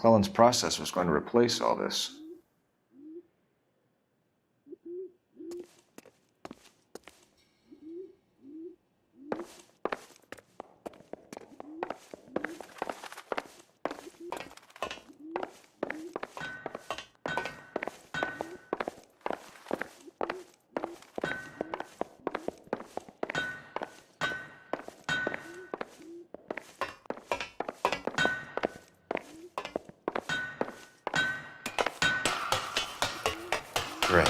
McClellan's process was going to replace all this. Great.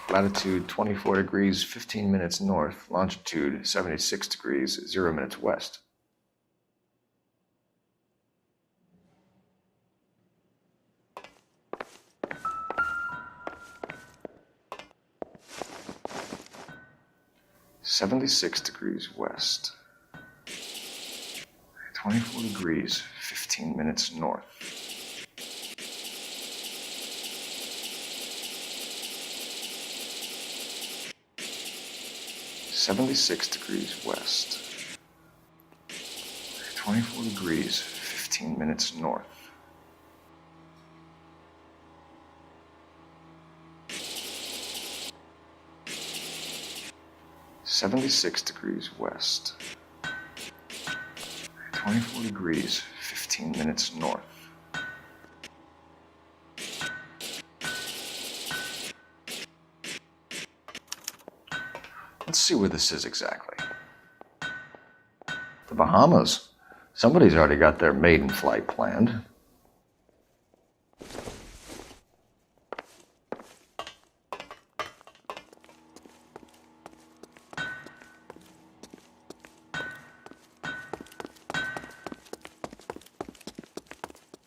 Latitude 24 degrees, 15 minutes north. Longitude 76 degrees, 0 minutes west. (76 degrees west). 24 degrees, 15 minutes north. (76 degrees west). 24 degrees, 15 minutes north. (76 degrees west). 24 degrees, 15 minutes north. Let's see where this is exactly. The Bahamas. Somebody's already got their maiden flight planned.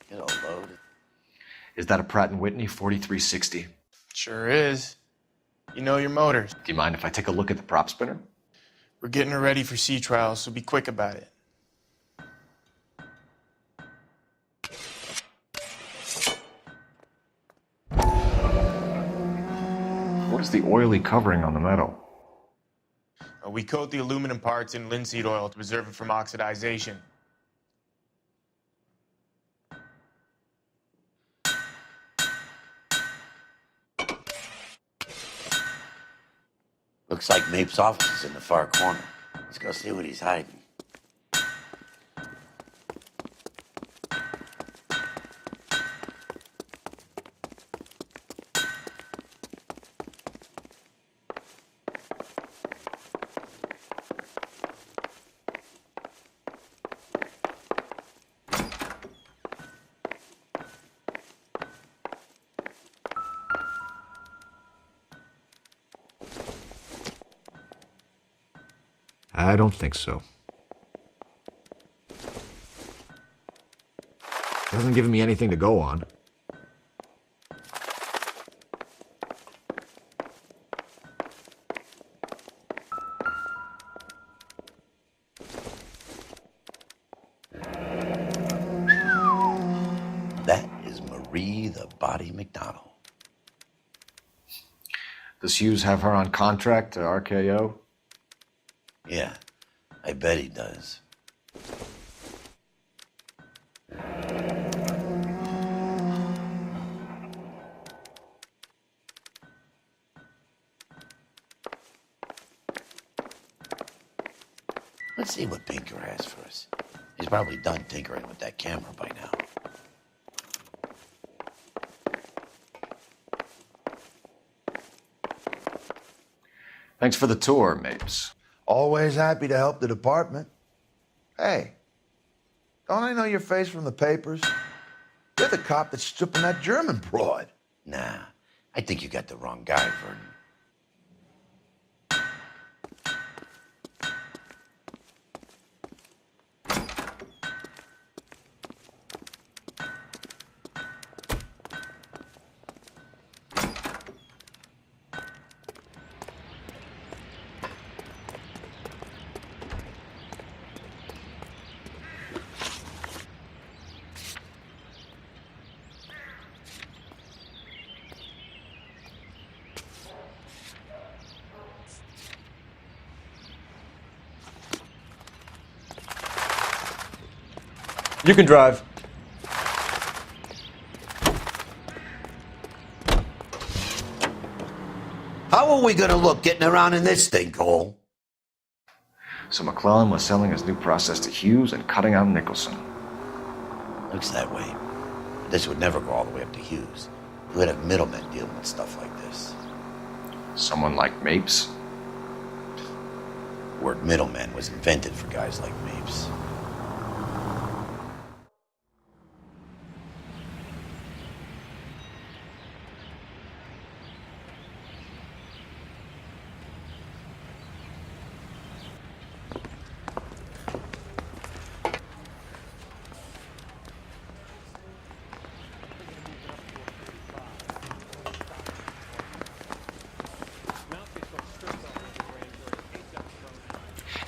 It'll load. Is that a Pratt & Whitney 4360? Sure is. You know your motors. Do you mind if I take a look at the prop spinner? We're getting her ready for sea trials, so be quick about it. What is the oily covering on the metal? We coat the aluminum parts in linseed oil to preserve it from oxidization. Looks like Mape's office is in the far corner. Let's go see what he's hiding. I don't think so. He hasn't given me anything to go on. That is Marie the Body McDonald. Does Hughes have her on contract to RKO? Yeah, I bet he does. Let's see what Pinker has for us. He's probably done tinkering with that camera by now. Thanks for the tour, Mapes. Always happy to help the department. Hey, don't I know your face from the papers? You're the cop that's stripping that German broad. Nah, I think you got the wrong guy, Vernon. You can drive. How are we gonna look getting around in this thing, Cole? So McClellan was selling his new process to Hughes and cutting out Nicholson. Looks that way. But this would never go all the way up to Hughes. You would have middlemen dealing with stuff like this. Someone like Mapes? The word middleman was invented for guys like Mapes.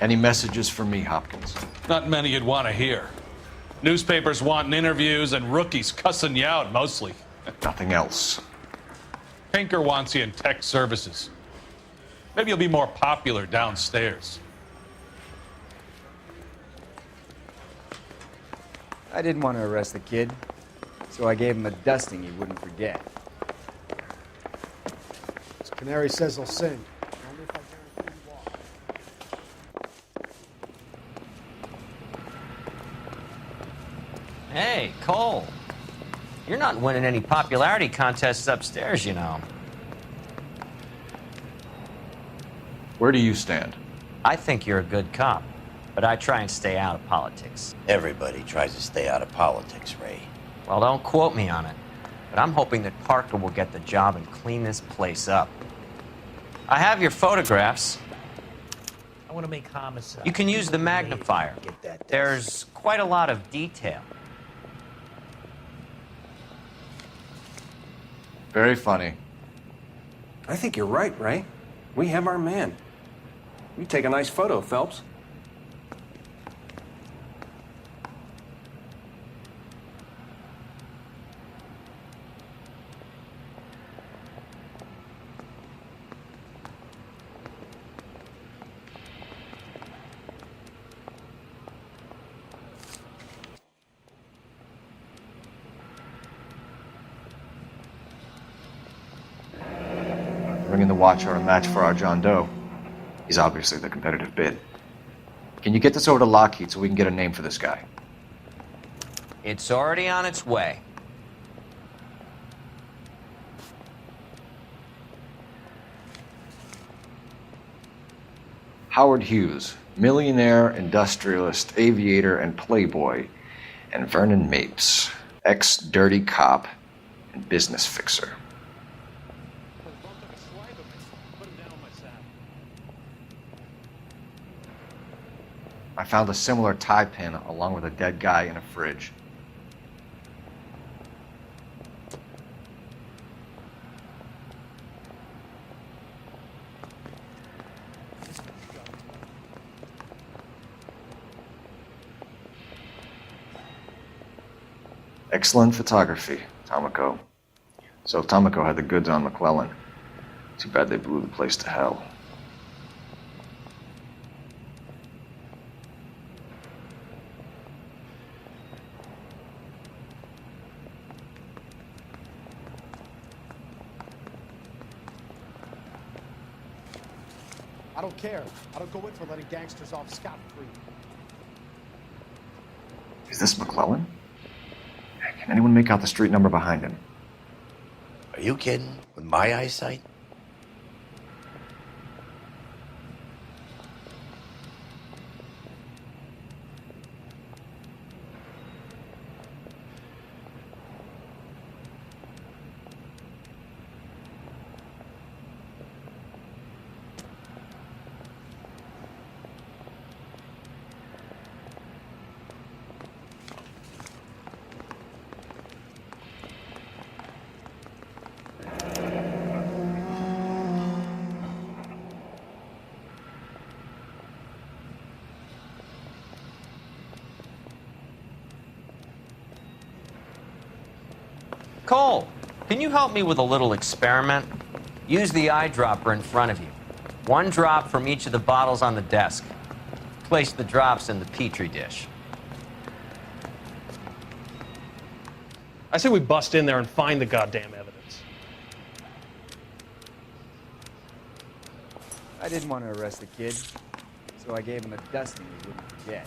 Any messages for me, Hopkins? Not many you'd want to hear. Newspapers wanting interviews and rookies cussing you out mostly. Nothing else. Pinker wants you in tech services. Maybe you'll be more popular downstairs. I didn't want to arrest the kid, so I gave him a dusting he wouldn't forget. Canary says he'll sing. Hey, Cole. You're not winning any popularity contests upstairs, you know. Where do you stand? I think you're a good cop, but I try and stay out of politics. Everybody tries to stay out of politics, Ray. Well, don't quote me on it, but I'm hoping that Parker will get the job and clean this place up. I have your photographs. I want to make homicide. You can use the magnifier. Get that. There's quite a lot of detail. Very funny. I think you're right, Ray. We have our man. You take a nice photo, Phelps. Ringing the watch are a match for our John Doe. He's obviously the competitive bid. Can you get this over to Lockheed so we can get a name for this guy? It's already on its way. Howard Hughes, millionaire, industrialist, aviator, and playboy, and Vernon Mapes, ex-dirty cop and business fixer. I found a similar tie pin along with a dead guy in a fridge. Excellent photography, Tomoko. So Tomoko had the goods on McClellan. Too bad they blew the place to hell. I don't care. I don't go in for letting gangsters off scot-free. Is this McClellan? Can anyone make out the street number behind him? Are you kidding? With my eyesight? Cole, can you help me with a little experiment? Use the eyedropper in front of you. One drop from each of the bottles on the desk. Place the drops in the Petri dish. I say we bust in there and find the goddamn evidence. I didn't want to arrest the kid, so I gave him a dusting he wouldn't forget.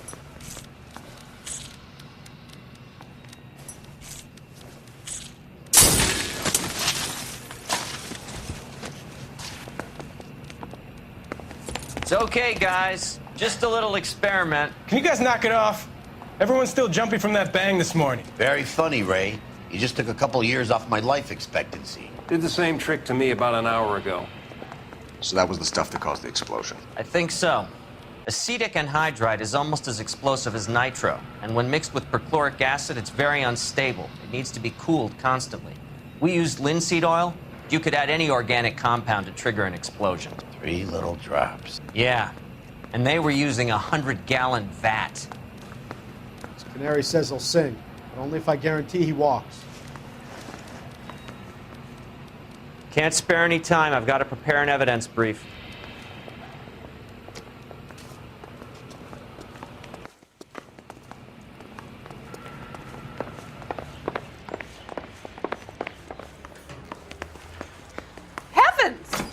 It's okay, guys. Just a little experiment. Can you guys knock it off? Everyone's still jumpy from that bang this morning. Very funny, Ray. You just took a couple years off my life expectancy. Did the same trick to me about an hour ago. So that was the stuff that caused the explosion. I think so. Acetic anhydride is almost as explosive as nitro, and when mixed with perchloric acid, it's very unstable. It needs to be cooled constantly. We used linseed oil. You could add any organic compound to trigger an explosion. 3 little drops. Yeah, and they were using a 100-gallon vat. Canary says he'll sing, but only if I guarantee he walks. Can't spare any time. I've got to prepare an evidence brief. Heavens!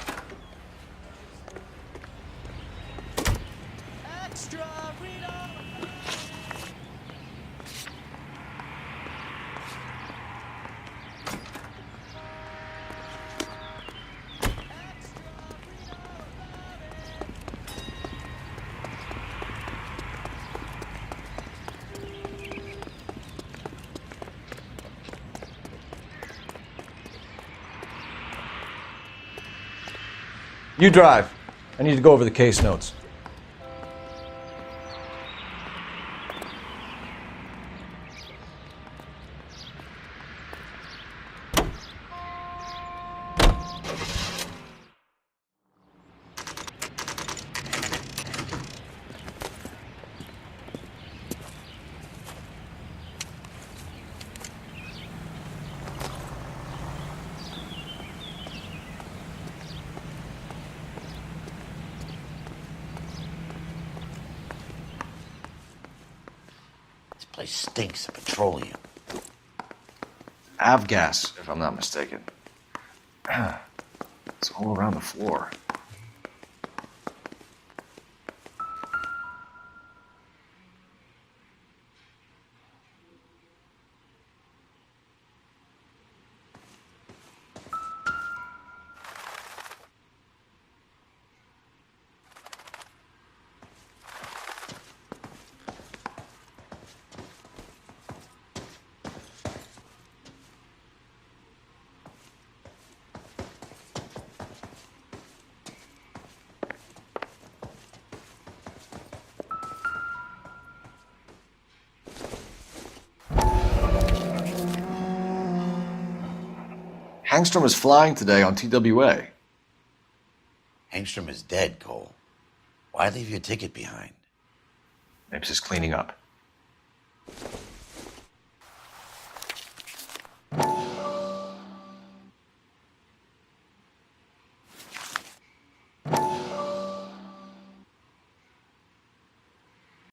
You drive. I need to go over the case notes. This place stinks of petroleum. Avgas, if I'm not mistaken. It's all around the floor. Hangstrom is flying today on TWA. Hangstrom is dead, Cole. Why leave your ticket behind? Mapes is cleaning up.